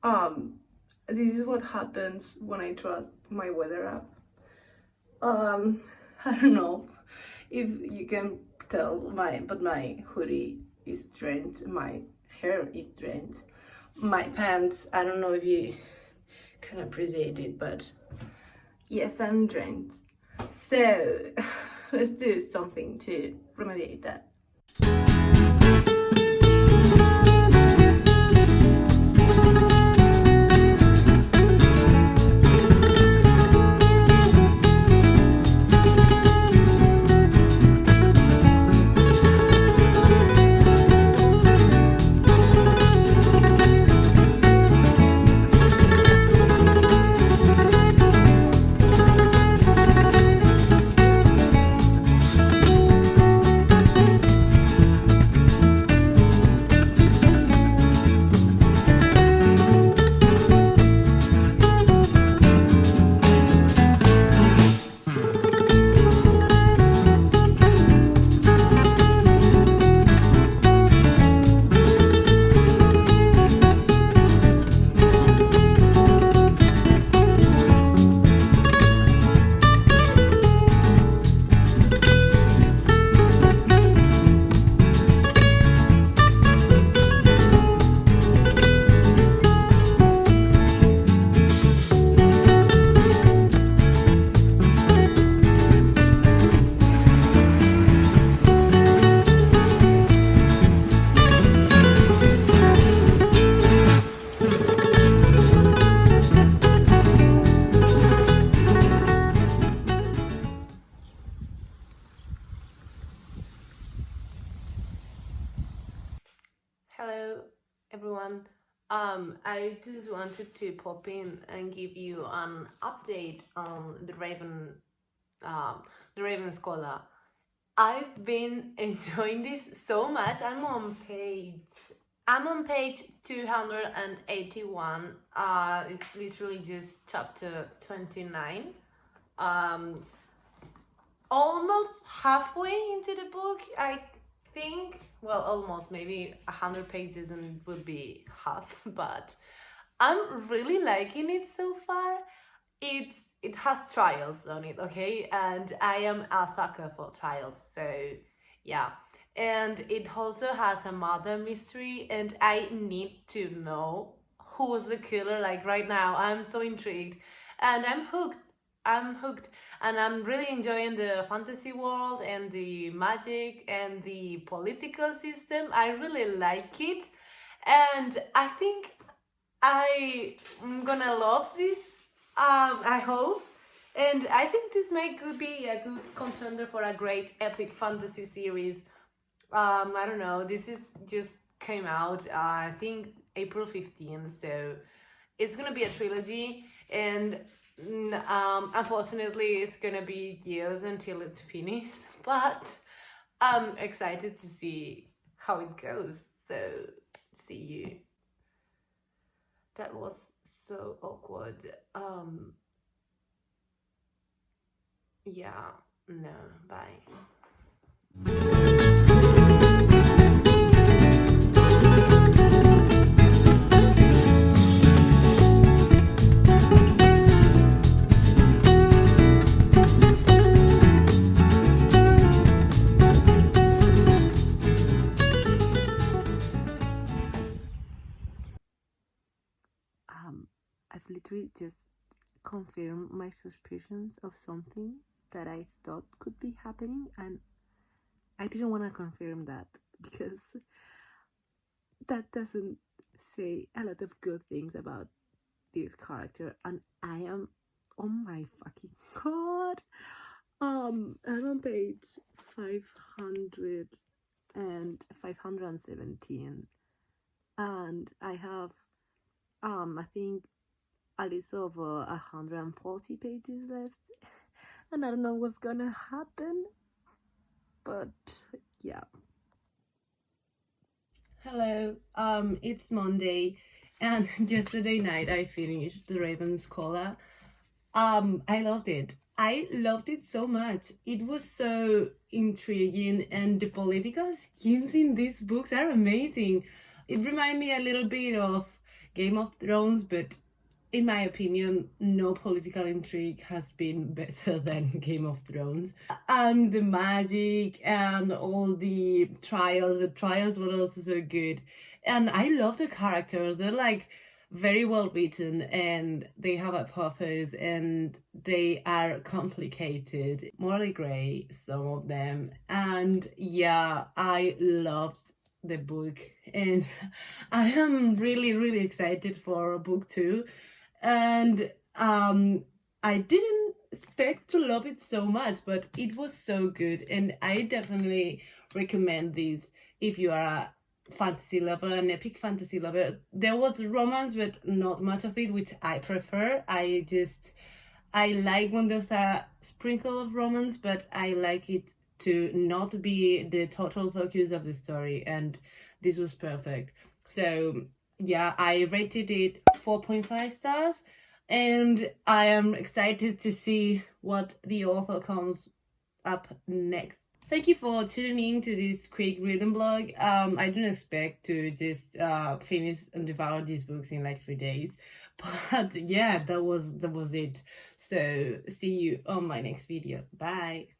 This is what happens when I trust my weather app. I don't know if you can tell, but my hoodie is drenched, my hair is drenched, my pants, I don't know if you can appreciate it, but yes, I'm drenched. So let's do something to remediate that. Hello everyone. I just wanted to pop in and give you an update on the Raven Scholar. I've been enjoying this so much. I'm on page 281. It's literally just chapter 29. Almost halfway into the book, I think. Well, almost, maybe 100 pages and it would be half, but I'm really liking it so far. It has trials on it, okay, and I am a sucker for trials, so yeah. And it also has a murder mystery, and I need to know who's the killer. Like right now, I'm so intrigued, and I'm hooked, and I'm really enjoying the fantasy world and the magic and the political system. I really like it, and I think I'm gonna love this. I hope, and I think this could be a good contender for a great epic fantasy series. I don't know. This is just came out. I think April 15th, so it's gonna be a trilogy, and unfortunately it's gonna be years until it's finished, but I'm excited to see how it goes. So see you. That was so awkward. Yeah, no, bye. I've literally just confirmed my suspicions of something that I thought could be happening, and I didn't want to confirm that because that doesn't say a lot of good things about this character, and I am, oh my fucking god, I'm on page 500 and 517, and I have I think a list of 140 pages left, and I don't know what's gonna happen, but yeah. Hello, it's Monday, and yesterday night I finished The Raven Scholar. I loved it. I loved it so much. It was so intriguing, and the political schemes in these books are amazing. It reminded me a little bit of Game of Thrones, but in my opinion, no political intrigue has been better than Game of Thrones. And the magic and all the trials were also so good. And I love the characters. They're like very well written and they have a purpose and they are complicated, morally gray, some of them. And yeah, I loved the book and I am really excited for book 2. And I didn't expect to love it so much, but it was so good, and I definitely recommend this if you are a fantasy lover, an epic fantasy lover. There was romance, but not much of it, which I prefer. I like when there's a sprinkle of romance, but I like it to not be the total focus of the story, and this was perfect. So yeah, I rated it 4.5 stars, and I am excited to see what the author comes up next. Thank you for tuning in to this quick reading vlog. I didn't expect to just finish and devour these books in like 3 days, but yeah, that was it. So see you on my next video. Bye.